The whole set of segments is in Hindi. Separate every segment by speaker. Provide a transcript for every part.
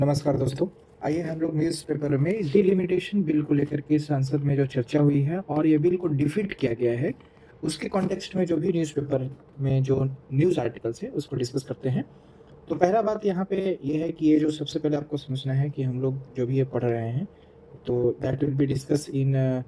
Speaker 1: नमस्कार दोस्तों। आइए हम लोग न्यूज़पेपर में डिलिमिटेशन बिल को लेकर के संसद में जो चर्चा हुई है और ये बिल को डिफीट किया गया है, उसके कॉन्टेक्स्ट में जो भी न्यूज़पेपर में जो न्यूज़ आर्टिकल्स है उसको डिस्कस करते हैं। तो पहला बात यहाँ पे ये है कि ये जो सबसे पहले आपको समझना है कि हम लोग जो भी ये पढ़ रहे हैं, तो that will be discuss in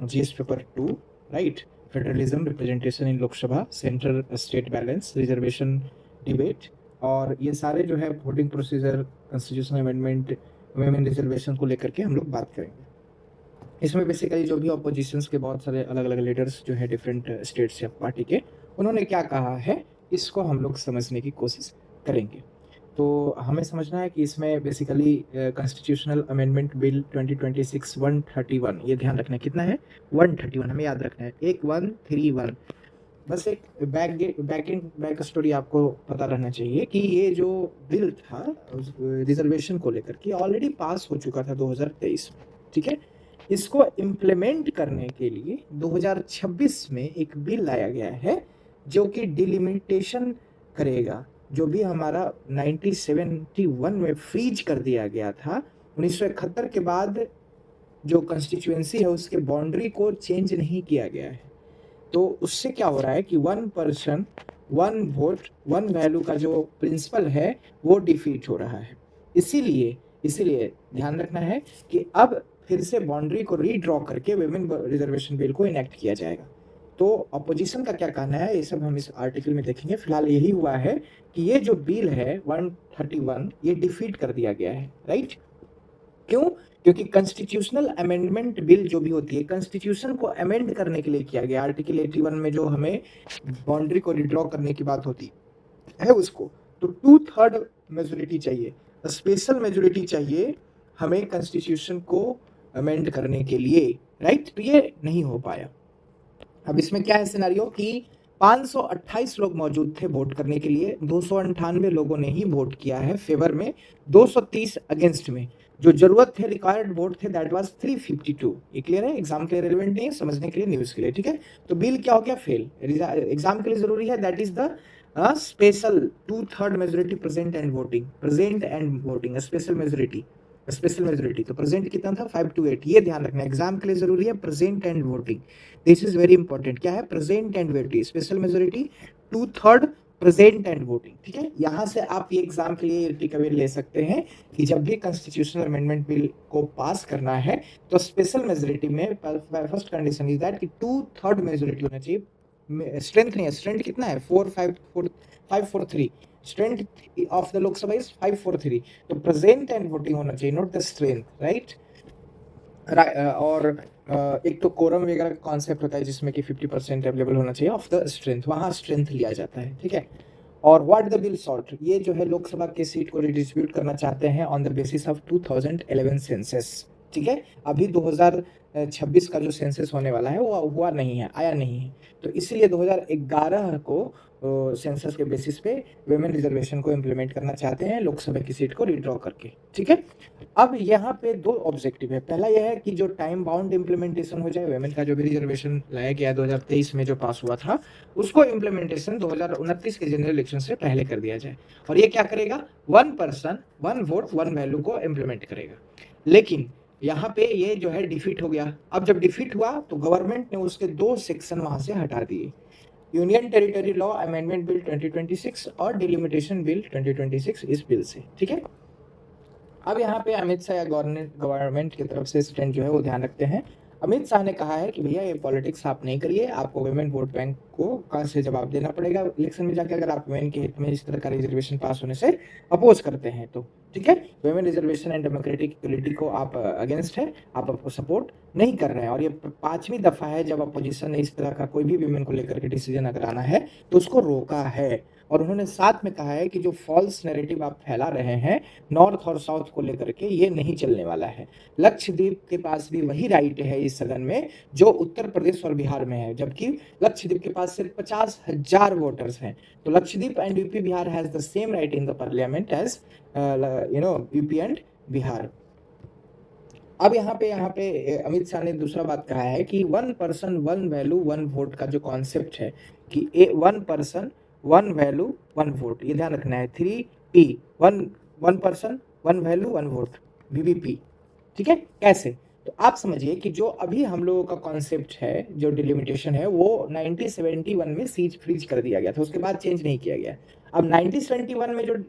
Speaker 1: GS paper 2, right? Federalism representation in Lok Sabha, central state balance, reservation debate, और ये सारे जो है voting procedure, constitutional amendment, women reservation को लेकर के हम लोग बात करेंगे। इसमें बेसिकली जो भी ऑपोजिशंस के बहुत सारे अलग अलग लीडर्स जो है डिफरेंट स्टेट्स या पार्टी के, उन्होंने क्या कहा है, इसको हम लोग समझने की कोशिश करेंगे। तो हमें समझना है कि इसमें बेसिकली कॉन्स्टिट्यूशनल अमेंडमेंट बिल 2026 131, ये ध्यान रखना है कितना है, 131 हमें याद रखना है, 1131। बस एक बैक स्टोरी आपको पता रहना चाहिए कि ये जो बिल था रिजर्वेशन को लेकर के ऑलरेडी पास हो चुका था 2023 में, ठीक है। इसको इम्प्लीमेंट करने के लिए 2026 में एक बिल लाया गया है जो कि डिलिमिटेशन करेगा, जो भी हमारा 1971 में फ्रीज कर दिया गया था। 1971 के बाद जो कॉन्स्टिट्यूएंसी है उसके बाउंड्री को चेंज नहीं किया गया है। तो उससे क्या हो रहा है कि 1 पर्सन 1 वोट 1 वैल्यू का जो प्रिंसिपल है वो डिफीट हो रहा है। इसीलिए ध्यान रखना है कि अब फिर से बाउंड्री को रीड्रॉ करके वुमेन रिजर्वेशन बिल को इनेक्ट किया जाएगा। तो अपोजिशन का क्या कहना है, ये सब हम इस आर्टिकल में देखेंगे। फिलहाल यही हुआ है कि ये जो बिल है 131 ये डिफीट कर दिया गया है, राइट? क्यों? क्योंकि कॉन्स्टिट्यूशनल अमेंडमेंट बिल जो भी होती है, कॉन्स्टिट्यूशन को अमेंड करने के लिए किया गया। आर्टिकल 81 में जो हमें बाउंड्री को रिड्रॉ करने की बात होती है उसको, तो 2/3 मेजोरिटी चाहिए, स्पेशल मेजोरिटी चाहिए हमें कॉन्स्टिट्यूशन को अमेंड करने के लिए, राइट? तो ये नहीं हो पाया। अब इसमें क्या है सिनेरियो कि 528 लोग मौजूद थे वोट करने के लिए, 298 लोगों ने ही वोट किया है फेवर में, 230 अगेंस्ट में। जो जरूरत थे, रिक्वायर्ड वोट थे, दैट वाज 352। ये क्लियर है? एग्जाम के लिए रेलेवेंट नहीं है, समझने के लिए, न्यूज के लिए, ठीक है। तो बिल क्या हो गया? फेल। एग्जाम के लिए जरूरी है, that is the special 2/3 majority present and voting, special majority. तो प्रेजेंट कितना था? 528। ये ध्यान रखना, एग्जाम के लिए जरूरी है present and voting. This is very important. क्या है? Present and voting, special majority 2/3 present and voting, ठीक है। यहां से आप ये एग्जाम के लिए रिकवरी ले सकते हैं कि जब भी कॉन्स्टिट्यूशनल अमेंडमेंट बिल को पास करना है तो स्पेशल मेजोरिटी में फर्स्ट कंडीशन इज दैट कि 2/3 मेजोरिटी होना चाहिए। स्ट्रेंथ नहीं है, स्ट्रेंथ कितना है? 543। Strength of the Lok Sabha is 543। तो प्रेजेंट एंड वोटिंग होना चाहिए, नॉट द स्ट्रेंथ, राइट? और एक तो कोरम वगैरह का कॉन्सेप्ट होता है जिसमें कि 50% अवेलेबल होना चाहिए ऑफ द स्ट्रेंथ, वहाँ स्ट्रेंथ लिया जाता है, ठीक है। और व्हाट द बिल सॉर्ट, ये जो है लोकसभा के सीट को रिडिस्ट्रीब्यूट करना चाहते हैं on the basis of 2011 census, ठीक है। अभी 2026 का जो सेंसस होने वाला है वो हुआ नहीं है, आया नहीं है। तो इसीलिए 2011 को सेंसस के बेसिस पे वुमेन रिजर्वेशन को इम्प्लीमेंट करना चाहते हैं लोकसभा की सीट को रिड्रॉ करके, ठीक है। अब यहाँ पे 2 ऑब्जेक्टिव है। पहला यह है कि जो टाइम बाउंड इम्प्लीमेंटेशन हो जाए, वुमेन का जो भी रिजर्वेशन लाया गया 2023 में जो पास हुआ था, उसको इम्प्लीमेंटेशन 2029 के जनरल इलेक्शन से पहले कर दिया जाए। और ये क्या करेगा? 1 पर्सन 1 वोट 1 वैल्यू को इम्प्लीमेंट करेगा। लेकिन यहाँ पे ये जो है डिफीट हो गया। अब जब डिफीट हुआ तो गवर्नमेंट ने उसके 2 सेक्शन वहां से हटा दिए, union territory law amendment bill 2026 और डिलिमिटेशन बिल 2026 इस बिल से, ठीक है। अब यहाँ पे अमित शाह या गवर्नमेंट की तरफ से स्टैंड जो है वो ध्यान रखते हैं। अमित शाह ने कहा है कि भैया ये पॉलिटिक्स आप नहीं करिए, आपको वुमेन वोट बैंक को का से जवाब देना पड़ेगा इलेक्शन में जाकर, अगर आप वुमेन के हित में इस तरह का रिजर्वेशन पास होने से अपोज करते हैं तो, ठीक है। Women reservation and democratic equality को आप अगेंस्ट है, आप आपको सपोर्ट नहीं कर रहे हैं। और ये 5वीं दफा है जब अपोजिशन ने इस तरह का कोई भी वुमेन को लेकर के डिसीजन अगर आना है तो उसको रोका है। और उन्होंने साथ में कहा है कि जो फॉल्स नैरेटिव आप फैला रहे हैं नॉर्थ और साउथ को लेकर के, ये नहीं चलने वाला है। लक्षद्वीप के पास भी वही राइट है इस सदन में जो उत्तर प्रदेश और बिहार में है, जबकि लक्षद्वीप के पास सिर्फ 50,000 वोटर्स हैं। तो Lakshadweep and UP Bihar has the same right in the parliament as UP and Bihar. अब यहाँ पे अमित शाह ने दूसरा बात कहा है कि 1 पर्सन 1 वैल्यू 1 वोट का जो कॉन्सेप्ट है कि 1 पर्सन 1 वैल्यू 1 वोट, ये ध्यान रखना है। 3P 1 person one value one vote, VVP. ठीक है, कैसे? तो आप समझिए कि जो अभी हम लोगों का कॉन्सेप्ट है, जो डिलिमिटेशन है, वो 1971 में फ्रीज कर दिया गया था, उसके बाद चेंज नहीं किया गया। अब 1971 में जो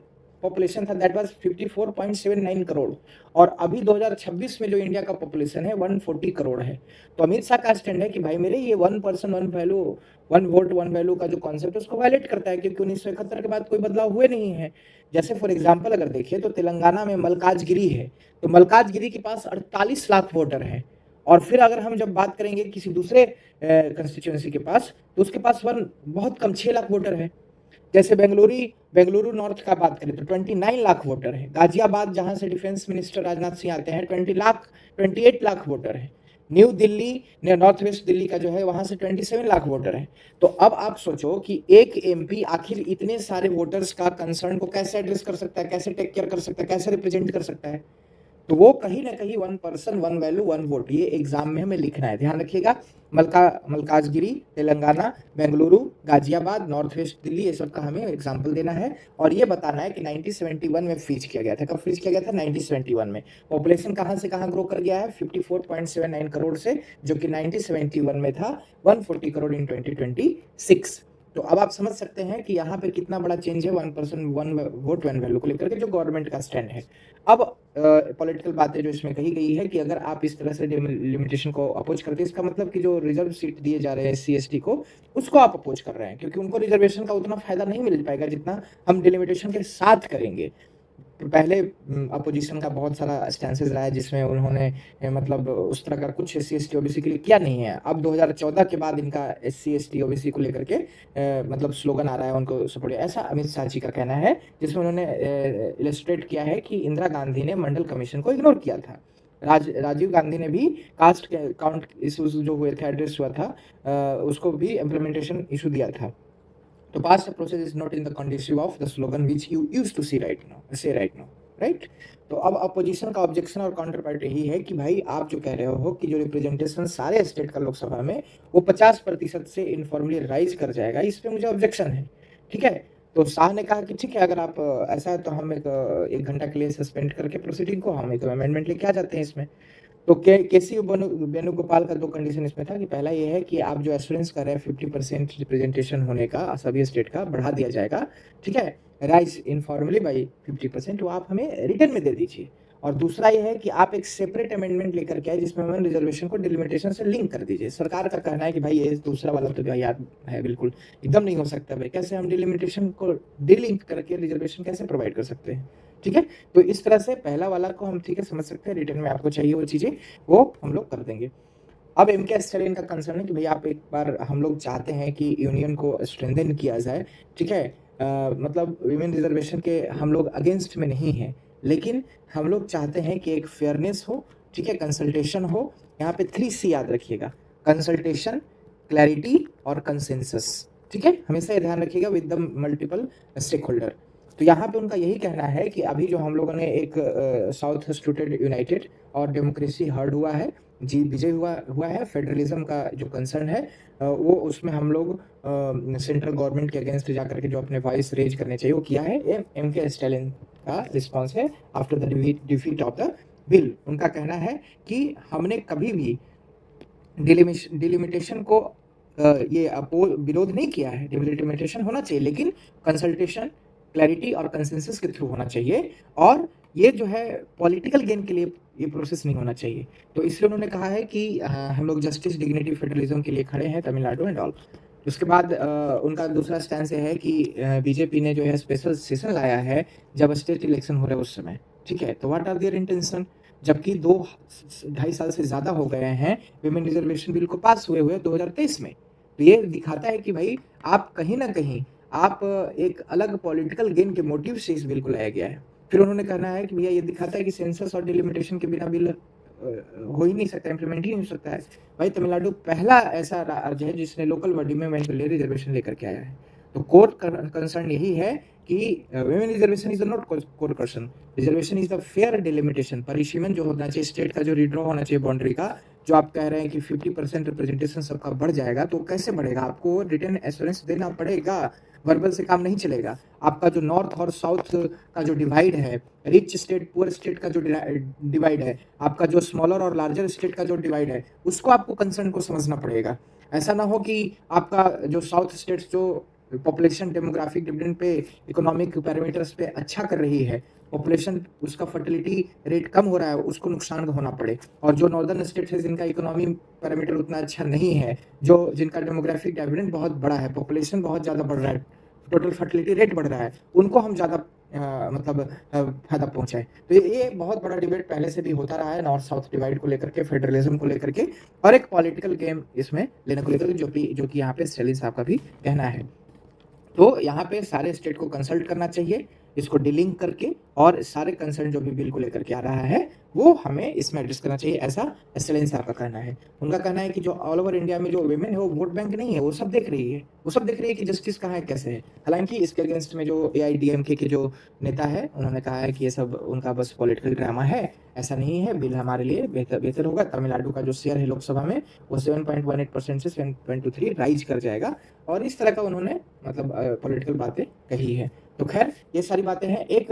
Speaker 1: पॉपुलेशन था दैट वाज 54.79 करोड़, और अभी 2026 में जो इंडिया का पॉपुलेशन है 140 करोड़ है। तो अमित शाह का स्टैंड है कि भाई मेरे ये one person one value, one vote one value का जो कॉन्सेप्ट है उसको वायलेट करता है, क्योंकि 1971 के बाद कोई बदलाव हुए नहीं है। जैसे फॉर एग्जाम्पल अगर देखिए तो तेलंगाना में मलकाजगिरी है, तो मलकाजगिरी के पास 48 लाख वोटर हैं। और फिर अगर हम जब बात करेंगे किसी दूसरे कंस्टिट्यूएंसी के पास, तो उसके पास वन बहुत कम 6 लाख वोटर है। जैसे बेंगलुरु नॉर्थ का बात करें तो 29 लाख वोटर है। गाजियाबाद जहां से डिफेंस मिनिस्टर राजनाथ सिंह आते हैं 28 लाख वोटर है। New Delhi, north west Delhi का जो है वहां से 27 लाख वोटर है। तो अब आप सोचो कि एक एमपी आखिर इतने सारे वोटर्स का कंसर्न को कैसे एड्रेस कर सकता है, कैसे टेक केयर कर सकता है, कैसे रिप्रेजेंट कर सकता है? तो वो कहीं ना कहीं one person one value one vote, ये एग्जाम में हमें लिखना है, ध्यान रखिएगा। मलकाजगिरी, तेलंगाना, बेंगलुरु, गाजियाबाद, नॉर्थ वेस्ट दिल्ली, ये सब का हमें एग्जाम्पल देना है। और ये बताना है कि 1971 में फ्रीज किया गया था। कब फ्रीज किया गया था? 1971 में। पॉपुलेशन कहाँ से कहाँ ग्रो कर गया है? 54.79 करोड़ से, जो कि 1971 में था 140 करोड़ इन 2026। तो अब आप समझ सकते हैं कि यहाँ पे कितना बड़ा चेंज है one person one vote one value को लेकर के जो गवर्नमेंट का स्टैंड है। अब पॉलिटिकल बातें जो इसमें कही गई है कि अगर आप इस तरह से लिमिटेशन को अपोज करते हैं, इसका मतलब कि जो रिजर्व सीट दिए जा रहे हैं SC/ST को, उसको आप अपोज कर रहे हैं, क्योंकि उनको रिजर्वेशन का उतना फायदा नहीं मिल पाएगा जितना हम डिलिमिटेशन के साथ करेंगे। पहले अपोजिशन का बहुत सारा स्टैंसेस रहा है जिसमें उन्होंने मतलब उस तरह का कुछ SC/ST OBC के लिए किया नहीं है। अब 2014 के बाद इनका SC/ST OBC को लेकर के मतलब स्लोगन आ रहा है उनको सपोर्ट, ऐसा अमित शाह जी का कहना है, जिसमें उन्होंने इलस्ट्रेट किया है कि इंदिरा गांधी ने मंडल कमीशन को इग्नोर किया था। राजीव गांधी ने भी कास्ट काउंट इशूज जो हुए थे, एड्रेस हुआ था, उसको भी इम्प्लीमेंटेशन इशू दिया था। तो past process is not in the conducive of the slogan which you used to say right now, right? तो अब अपोजिशन का ऑब्जेक्शन और काउंटर पार्ट यही है कि भाई आप जो कह रहे हो कि जो रिप्रेजेंटेशन सारे स्टेट का लोकसभा में वो 50% से इनफॉर्मली राइज कर जाएगा, इस पे मुझे ऑब्जेक्शन है। ठीक है, तो शाह ने कहा कि ठीक है, अगर आप ऐसा है तो हम एक घंटा के लिए सस्पेंड करके प्रोसीडिंग को हम एक अमेंडमेंट लेके आ जाते हैं इसमें। तो केसी वेणुगोपाल का दो कंडीशन इसमें था कि पहला ये है कि आप जो एश्योरेंस कर रहे हैं 50% रिप्रेजेंटेशन होने का सभी स्टेट का बढ़ा दिया जाएगा, ठीक है, राइज इनफॉर्मली बाई 50%, वो आप हमें रिटर्न में दे दीजिए। और दूसरा ये है कि आप एक सेपरेट अमेंडमेंट लेकर के आए जिसमें हमें रिजर्वेशन को डिलिमिटेशन से लिंक कर दीजिए। सरकार का कहना है कि भाई ये दूसरा वाला तो याद है बिल्कुल एकदम नहीं हो सकता, भाई कैसे हम डिलिमिटेशन को डिलिंक करके रिजर्वेशन कैसे प्रोवाइड कर सकते हैं? ठीक है, तो इस तरह से पहला वाला को हम ठीक है समझ सकते हैं, रिटर्न में आपको चाहिए वो चीजें वो हम लोग कर देंगे। अब MK स्टालिन का कंसर्न है कि भाई आप एक बार, हम लोग चाहते हैं कि यूनियन को स्ट्रेंथन किया जाए, ठीक है, मतलब विमेन रिजर्वेशन के हम लोग अगेंस्ट में नहीं है, लेकिन हम लोग चाहते हैं कि एक फेयरनेस हो, ठीक है, कंसल्टेशन हो। यहाँ पे 3C याद रखिएगा, कंसल्टेशन, क्लैरिटी और कंसेंसस। ठीक है, हमेशा ये ध्यान रखिएगा with the multiple stakeholder. तो यहाँ पे उनका यही कहना है कि अभी जो हम लोगों ने एक साउथ स्टूडेंट यूनाइटेड और डेमोक्रेसी हर्ड हुआ है, जी विजय हुआ है, फेडरलिज्म का जो कंसर्न है वो उसमें हम लोग सेंट्रल गवर्नमेंट के अगेंस्ट जाकर के जो अपने वॉइस रेज करने चाहिए वो किया है। ये MK स्टालिन का रिस्पॉन्स है after the defeat of the bill. उनका कहना है कि हमने कभी भी डिलिमिटेशन को ये विरोध नहीं किया है, डिलिमिटेशन होना चाहिए, लेकिन कंसल्टेशन, क्लैरिटी और कंसेंसस के थ्रू होना चाहिए, और ये जो है पॉलिटिकल गेन के लिए ये प्रोसेस नहीं होना चाहिए। तो इसलिए उन्होंने कहा है कि हम लोग जस्टिस, डिग्निटी, फेडरलिज्म के लिए खड़े हैं, तमिलनाडु एंड ऑल। उसके बाद उनका दूसरा स्टैंड है कि बीजेपी ने जो है स्पेशल सेशन लाया है जब स्टेट इलेक्शन हो रहे हैं उस समय, ठीक है, तो व्हाट आर देयर इंटेंशन? जबकि 2-2.5 साल से ज़्यादा हो गए हैं विमेन रिजर्वेशन बिल को पास हुए 2023 में। तो ये दिखाता है कि भाई आप कहीं ना कहीं आप एक अलग पॉलिटिकल गेन के मोटिव से इस बिल को लाया गया है। फिर उन्होंने कहना है कि भैया ये दिखाता है कि सेंसस और डिलिमिटेशन के बिना बिल हो ही नहीं सकता, इम्प्लीमेंट ही नहीं हो सकता है। भाई तमिलनाडु पहला ऐसा राज्य है जिसने लोकल बॉडी में वुमेन के लिए रिजर्वेशन लेकर के आया है। तो कोर कंसर्न यही है कि women reservation is not core concern, reservation is the fair delimitation, परिसीमन जो होना चाहिए स्टेट का, जो रिड्रॉ होना चाहिए बाउंड्री का। जो आप कह रहे हैं कि 50% रिप्रेजेंटेशन सबका बढ़ जाएगा, तो कैसे बढ़ेगा? आपको रिटर्न एश्योरेंस देना पड़ेगा। वर्बल से काम नहीं चलेगा। आपका जो नॉर्थ और साउथ का जो डिवाइड है, रिच स्टेट पुअर स्टेट का जो डिवाइड है, आपका जो स्मॉलर और लार्जर स्टेट का जो डिवाइड है, उसको आपको कंसर्न को समझना पड़ेगा। ऐसा ना हो कि आपका जो साउथ स्टेट्स जो population demographic dividend pay, economic parameters पे अच्छा कर रही है, पॉपुलेशन उसका फर्टिलिटी रेट कम हो रहा है, उसको नुकसान होना पड़े, और जो नॉर्दर्न स्टेट है जिनका इकोनॉमी पैरामीटर उतना अच्छा नहीं है, जो जिनका डेमोग्राफिक डिविडेंड बहुत बड़ा है, पॉपुलेशन बहुत ज़्यादा बढ़ रहा है, टोटल फर्टिलिटी रेट बढ़ रहा है, उनको हम ज़्यादा मतलब फायदा पहुंचाए। तो ये बहुत बड़ा डिबेट पहले से भी होता रहा है, नॉर्थ साउथ डिवाइड को लेकर के, फेडरलिज्म को लेकर के, और एक पॉलिटिकल गेम इसमें लेने को लेकर, जो कि यहाँ पे स्टैलिन साहब का भी कहना है। तो यहाँ पे सारे स्टेट को कंसल्ट करना चाहिए, इसको डीलिंक करके, और सारे कंसर्न जो भी बिल को लेकर के आ रहा है वो हमें इसमें एड्रेस करना चाहिए, ऐसा स्टैलिन साहब का कहना है। उनका कहना है कि जो ऑल ओवर इंडिया में जो वुमेन है वो वोट बैंक नहीं है, वो सब देख रही है, वो सब देख रही है कि जस्टिस कहाँ है, कैसे है। हालांकि इसके अगेंस्ट में जो AIDMK के जो नेता है, उन्होंने कहा है कि ये सब उनका बस पॉलिटिकल ड्रामा है, ऐसा नहीं है, बिल हमारे लिए बेहतर होगा। तमिलनाडु का जो शेयर है लोकसभा में वो 7.18% से 7.23 राइज कर जाएगा, और इस तरह का उन्होंने मतलब पॉलिटिकल बातें कही है। तो खैर ये सारी बातें हैं। एक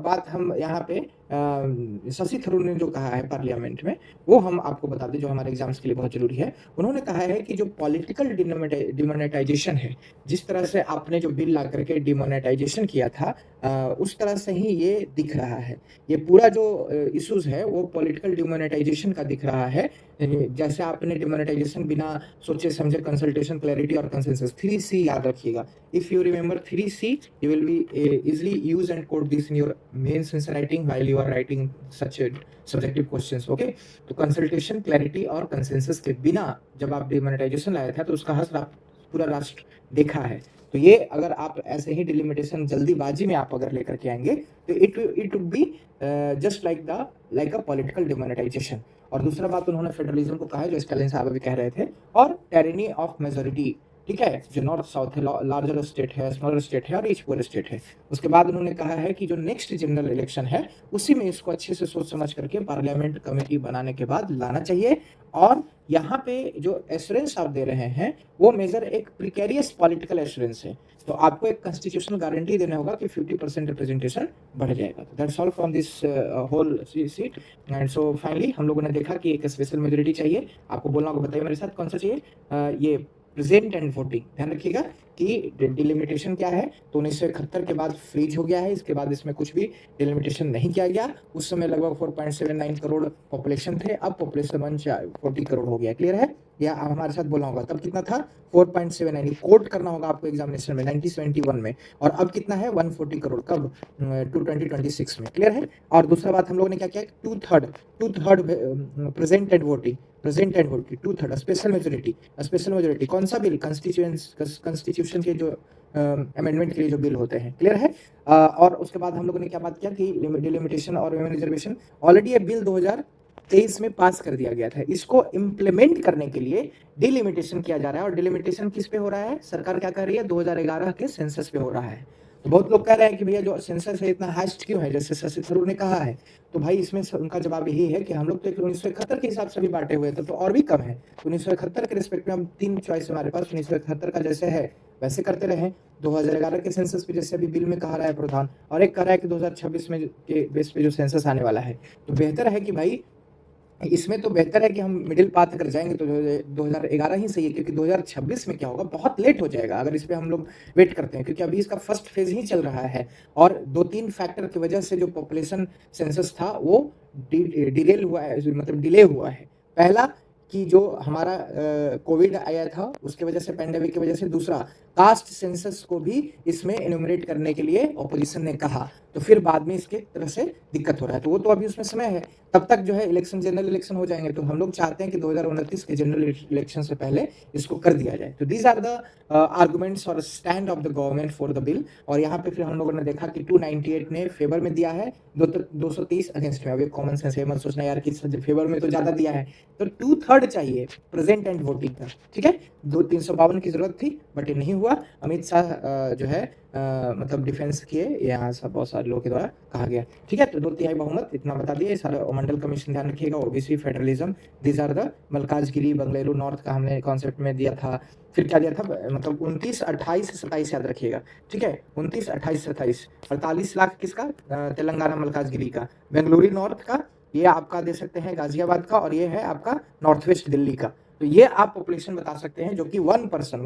Speaker 1: बात हम यहाँ पे शशि थरूर ने जो कहा है पार्लियामेंट में, वो हम आपको बता दें, जो हमारे एग्जाम्स के लिए बहुत जरूरी है। उन्होंने कहा है कि जो पॉलिटिकल डिमोनेटाइजेशन है, जिस तरह से आपने जो बिल ला करके डिमोनेटाइजेशन किया था, उस तरह से ही ये दिख रहा है। ये पूरा जो इश्यूज है वो पॉलिटिकल डिमोनेटाइजेशन का दिख रहा है। जैसे आपने डिमोनेटाइजेशन बिना सोचे समझे, कंसल्टेशन, क्लैरिटी और कंसेंसस, 3C याद रखिएगा। If you remember 3C, you will be easily use and quote this in your mains writing while you are writing such a subjective questions, okay? तो कंसल्टेशन, क्लैरिटी और कंसेंसस के बिना जब आप डिमोनेटाइजेशन लाया था तो उसका हश्र पूरा राष्ट्र देखा है। तो ये अगर आप ऐसे ही डिलिमिटेशन जल्दीबाजी में आप अगर लेकर के आएंगे तो it would be just like a political demonetisation. और दूसरा बात उन्होंने फेडरलिज्म को कहा है, जो स्टैलिन साहब अभी कह रहे थे, और टायरनी ऑफ मेजोरिटी, ठीक है, जो नॉर्थ साउथ है, लार्जर स्टेट है, स्मॉलर स्टेट है और रिच पुअर स्टेट है। उसके बाद उन्होंने कहा है कि जो नेक्स्ट जनरल इलेक्शन है उसी में इसको अच्छे से सोच समझ करके पार्लियामेंट कमेटी बनाने के बाद लाना चाहिए। और यहाँ पे जो एश्योरेंस आप दे रहे हैं वो मेजर एक प्रिकेरियस पॉलिटिकल एश्योरेंस है, तो आपको एक कॉन्स्टिट्यूशनल गारंटी देना होगा कि 50% रिप्रेजेंटेशन बढ़ जाएगा। That's all from this whole seat. And so finally हम लोगों ने देखा कि एक स्पेशल मेजोरिटी चाहिए। आपको बोलना होगा, बताइए मेरे साथ कौन सा चाहिए। ये प्रेजेंट एंड वोटिंग, ध्यान रखिएगा कि डिलिमिटेशन क्या है। तो 1971 के बाद फ्रीज हो गया है, इसके बाद इसमें कुछ भी डिलिमिटेशन नहीं किया गया। उस समय लगभग 4.79 करोड़ पॉपुलेशन थे, अब पॉपुलेशन 140 करोड़ हो गया। क्लियर है, या हमारे साथ बोलना होगा, तब कितना था 4.79, कोट करना होगा आपको एग्जामिनेशन में 1971 में, और अब कितना है 140 करोड़, कब 2026 में। क्लियर है। और दूसरा बात हम लोगों ने क्या किया, two third present and voting, 2/3 special majority कौन सा बिल, कॉन्स्टिट्यूशन के जो अमेंडमेंट के लिए जो बिल होते हैं। क्लियर है। और उसके बाद हम लोगों ने क्या बात किया कि डिलिमिटेशन और वुमेन रिजर्वेशन, ऑलरेडी ये बिल 2023 में पास कर दिया गया था, इसको इम्प्लीमेंट करने के लिए डिलिमिटेशन किया जा रहा है। और डिलिमिटेशन किस पे हो रहा है, सरकार क्या कर रही है, 2011 के सेंसस पे हो रहा है। तो बहुत लोग कह रहे हैं कि भैया जो सेंसस है इतना हाइस्ट क्यों है, जैसे शशि थरूर ने कहा है। तो भाई इसमें उनका जवाब यही है कि हम लोग तो 1971 के हिसाब से भी बांटे हुए थे, तो और भी कम है। 1971 के रिस्पेक्ट में हम 3 चॉइस हमारे पास, 1971 का जैसे है वैसे करते रहे। 2011 के सेंसस पे जैसे अभी बिल में कहा रहा है प्रधान, और एक कह रहा है कि 2026 में के बेस पे जो सेंसस आने वाला है। तो बेहतर है कि भाई इसमें तो बेहतर है कि हम मिडिल पाथ अगर जाएंगे तो 2011 ही सही है, क्योंकि 2026 में क्या होगा, बहुत लेट हो जाएगा अगर इस पे हम लोग वेट करते हैं, क्योंकि अभी इसका फर्स्ट फेज ही चल रहा है। और 2-3 फैक्टर की वजह से जो पॉपुलेशन सेंसस था वो डिलेल हुआ है, मतलब डिले हुआ है। पहला कि जो हमारा कोविड आया था उसके वजह से, पैंडेमिक की वजह से। दूसरा, कास्ट सेंसस को भी इसमें एनुमरेट करने के लिए ऑपोजिशन ने कहा, तो फिर बाद में इसके तरह से दिक्कत हो रहा है। तो वो तो अभी उसमें समय है, तब तक जो है इलेक्शन, जनरल इलेक्शन हो जाएंगे। तो हम लोग चाहते हैं कि 2029 के जनरल इलेक्शन से पहले इसको कर दिया जाए। तो दीज आर द आर्गुमेंट्स और stand of the government for the bill. और यहाँ पे फिर हम लोगों ने देखा कि 298 ने फेवर में दिया है, 230 अगेंस्ट में। अभी कॉमन सेंस है, मत सोचना यार कि फेवर में तो ज्यादा दिया है। तो 2/3 चाहिए प्रेजेंट एंड वोटिंग का, ठीक है। 352 की जरूरत थी बट ये नहीं हुआ। अमित शाह जो है मतलब डिफेंस किए, यहाँ सब बहुत सारे लोगों के द्वारा कहा गया। ठीक है, तो 2/3 बहुमत इतना बता दिए। सारा मंडल कमीशन ध्यान रखिएगा, OBC, federalism, these are the Malkajgiri, Bengaluru north का हमने कॉन्सेप्ट में दिया था। फिर क्या दिया था, मतलब 29, 28, 27 याद रखिएगा। ठीक है, 29, 28, 27, 48 लाख किसका, तेलंगाना मलकाजगिरी का। बेंगलुरु नॉर्थ का ये आपका दे सकते हैं गाजियाबाद का, और ये है आपका नॉर्थ वेस्ट दिल्ली का। तो ये आप पॉपुलेशन बता सकते हैं जो कि one person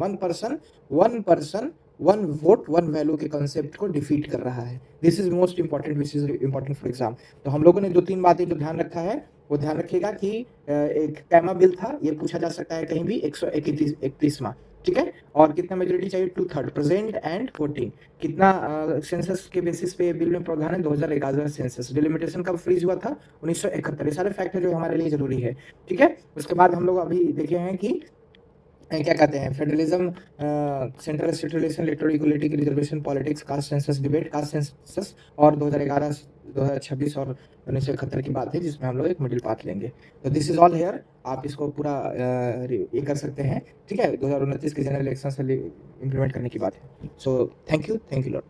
Speaker 1: one vote one value के कॉन्सेप्ट को डिफीट कर रहा है। This is most important, which is important for exam. तो हम लोगों ने 2-3 बातें जो ध्यान रखा है वो ध्यान रखिएगा कि एक कैमा बिल था, ये पूछा जा सकता है कहीं भी 131वां। ठीक है, और कितना मेजोरिटी चाहिए, 2/3 प्रेजेंट एंड वोटिंग। कितना सेंसस के बेसिस पे बिल में प्रावधान है, 2011 सेंसस। डिलिमिटेशन कब फ्रीज हुआ था, 1971। ये सारे फैक्ट है जो हमारे लिए जरूरी है। ठीक है, उसके बाद हम लोग अभी देखे हैं कि क्या कहते हैं, federalism, central state relation, electoral equality की reservation, politics, caste census debate, caste census, और 2011, 2026 और 1971 की बात है, जिसमें हम लोग एक मिडिल पाथ लेंगे। तो दिस इज ऑल हेयर, आप इसको पूरा ये कर सकते हैं। ठीक है, 2029 के जनरल इलेक्शन से इम्प्लीमेंट करने की बात है। So thank you lot.